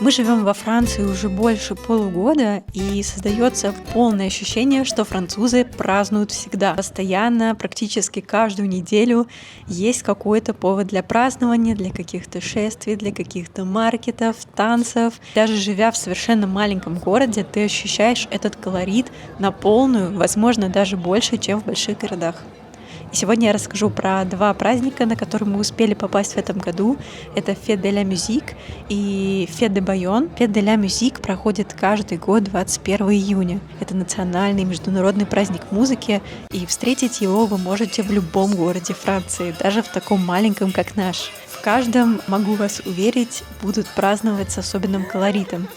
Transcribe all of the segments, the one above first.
Мы живем во Франции уже больше полугода, и создается полное ощущение, что французы празднуют всегда. Постоянно, практически каждую неделю есть какой-то повод для празднования, для каких-то шествий, для каких-то маркетов, танцев. Даже живя в совершенно маленьком городе, ты ощущаешь этот колорит на полную, возможно, даже больше, чем в больших городах. И сегодня я расскажу про два праздника, на которые мы успели попасть в этом году. Это Fête de la Musique и Fête de Bayonne. Fête de la Musique проходит каждый год 21 июня. Это национальный международный праздник музыки, и встретить его вы можете в любом городе Франции, даже в таком маленьком, как наш. В каждом, могу вас уверить, будут праздновать с особенным колоритом.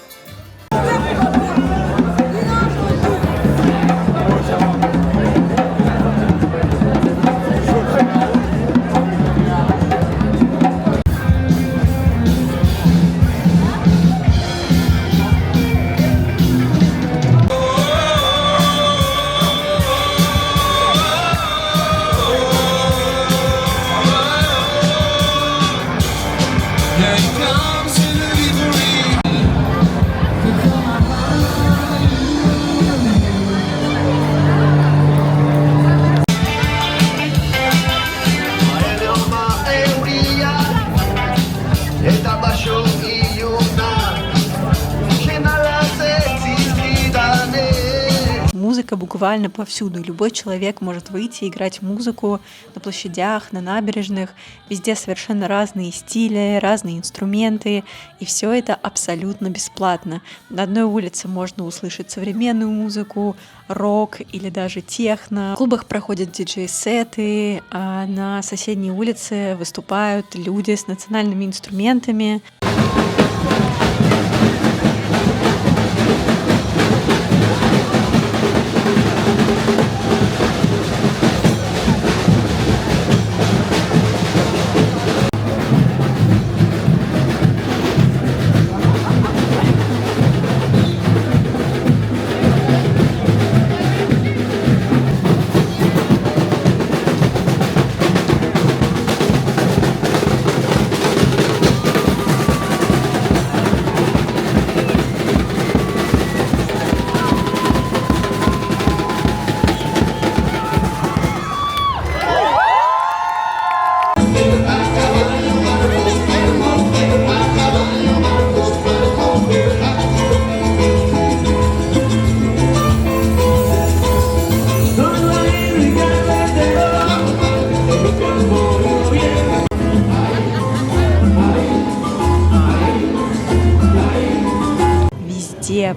Музыка буквально повсюду. Любой человек может выйти и играть музыку на площадях, на набережных. Везде совершенно разные стили, разные инструменты. И все это абсолютно бесплатно. На одной улице можно услышать современную музыку, рок или даже техно. В клубах проходят диджей-сеты, а на соседней улице выступают люди с национальными инструментами.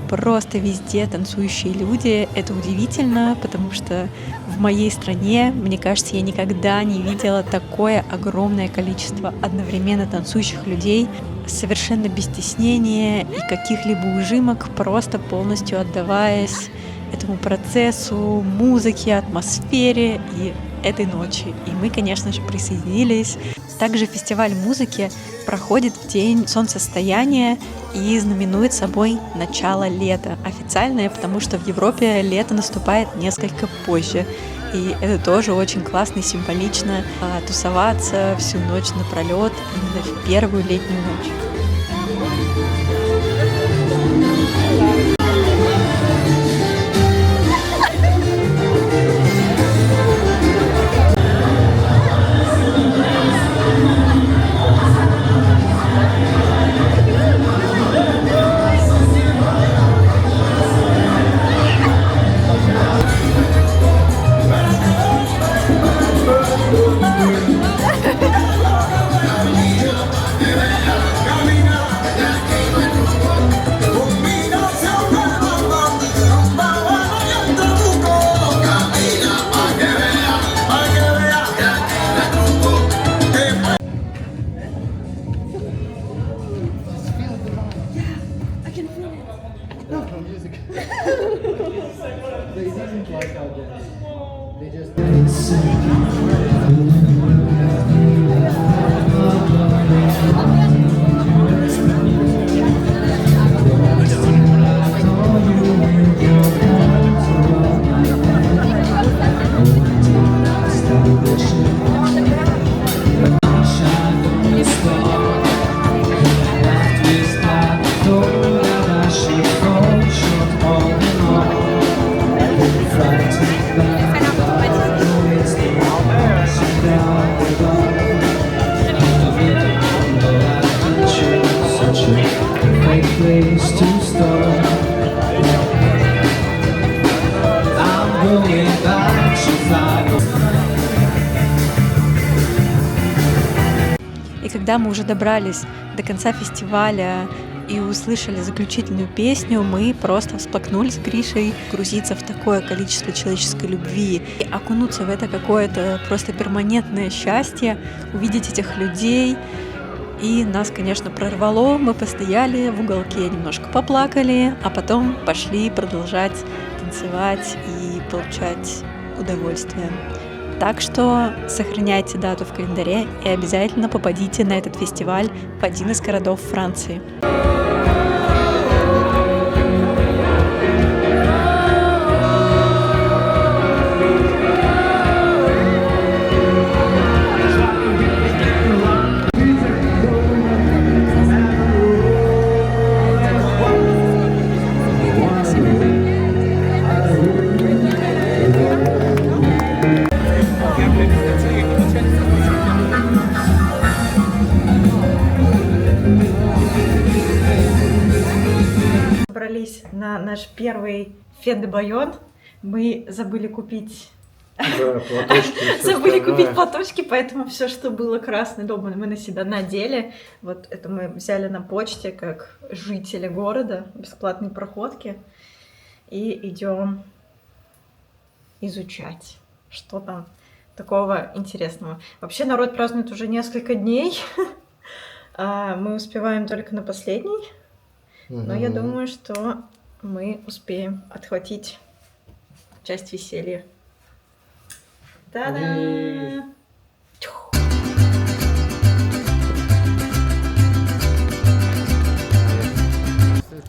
Просто везде танцующие люди. Это удивительно, потому что в моей стране, мне кажется, я никогда не видела такое огромное количество одновременно танцующих людей, совершенно без стеснения и каких-либо ужимок, просто полностью отдаваясь этому процессу, музыке, атмосфере и этой ночи. И мы, конечно же, присоединились. Также фестиваль музыки проходит в день солнцестояния и знаменует собой начало лета. Официальное, потому что в Европе лето наступает несколько позже. И это тоже очень классно и символично тусоваться всю ночь напролет именно в первую летнюю ночь. Camina, когда мы уже добрались до конца фестиваля и услышали заключительную песню, мы просто всплакнули с Гришей. Грузиться в такое количество человеческой любви и окунуться в это какое-то просто перманентное счастье, увидеть этих людей. И нас, конечно, прорвало, мы постояли в уголке, немножко поплакали, а потом пошли продолжать танцевать и получать удовольствие. Так что сохраняйте дату в календаре и обязательно попадите на этот фестиваль в один из городов Франции. На наш первый Фет де Байон. Мы забыли купить платочки, поэтому все, что было красный дом, мы на себя надели. Вот это мы взяли на почте как жители города, бесплатные проходки, и идем изучать, что там такого интересного. Вообще народ празднует уже несколько дней, а мы успеваем только на последний, но я думаю, что мы успеем отхватить часть веселья. Та-да!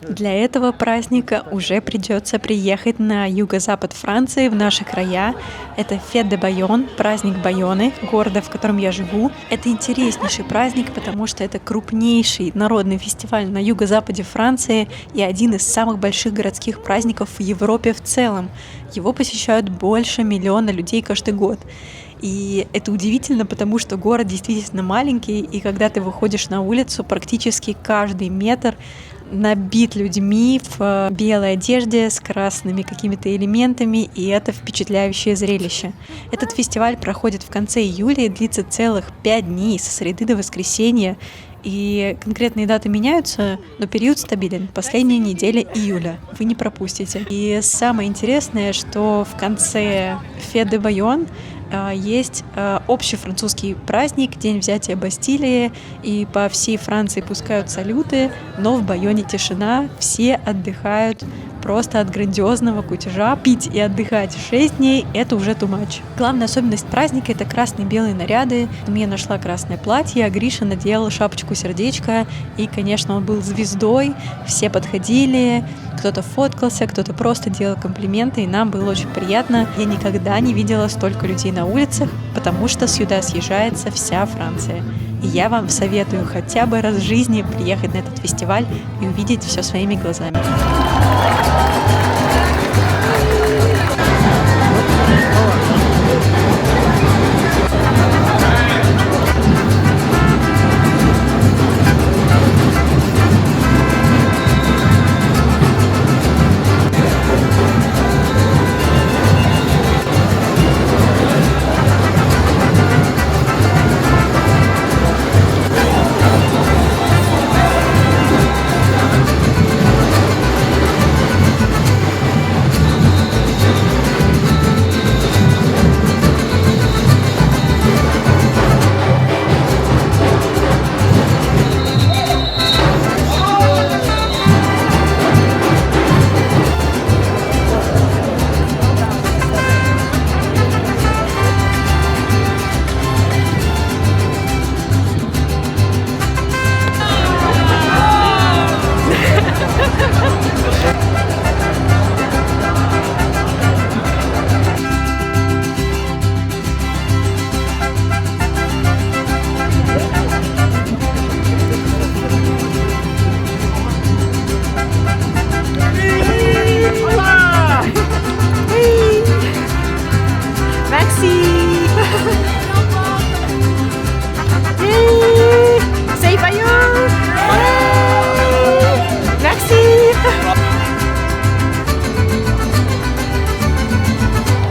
Для этого праздника уже придется приехать на юго-запад Франции, в наши края. Это Фет де Байон, праздник Байоны, города, в котором я живу. Это интереснейший праздник, потому что это крупнейший народный фестиваль на юго-западе Франции и один из самых больших городских праздников в Европе в целом. Его посещают больше 1 миллиона людей каждый год. И это удивительно, потому что город действительно маленький, и когда ты выходишь на улицу, практически каждый метр набит людьми в белой одежде с красными какими-то элементами, и это впечатляющее зрелище. Этот фестиваль проходит в конце июля и длится целых 5 дней, со среды до воскресенья. И конкретные даты меняются, но период стабилен. Последняя неделя июля. Вы не пропустите. И самое интересное, что в конце Фет де Байон есть общий французский праздник, День взятия Бастилии, и по всей Франции пускают салюты, но в Байоне тишина, все отдыхают просто от грандиозного кутежа. Пить и отдыхать 6 дней — это уже too much. Главная особенность праздника — это красные и белые наряды. Я нашла красное платье, а Гриша надел шапочку-сердечко, и, конечно, он был звездой, все подходили, кто-то фоткался, кто-то просто делал комплименты, и нам было очень приятно. Я никогда не видела столько людей на улицах, потому что сюда съезжается вся Франция. И я вам советую хотя бы раз в жизни приехать на этот фестиваль и увидеть все своими глазами.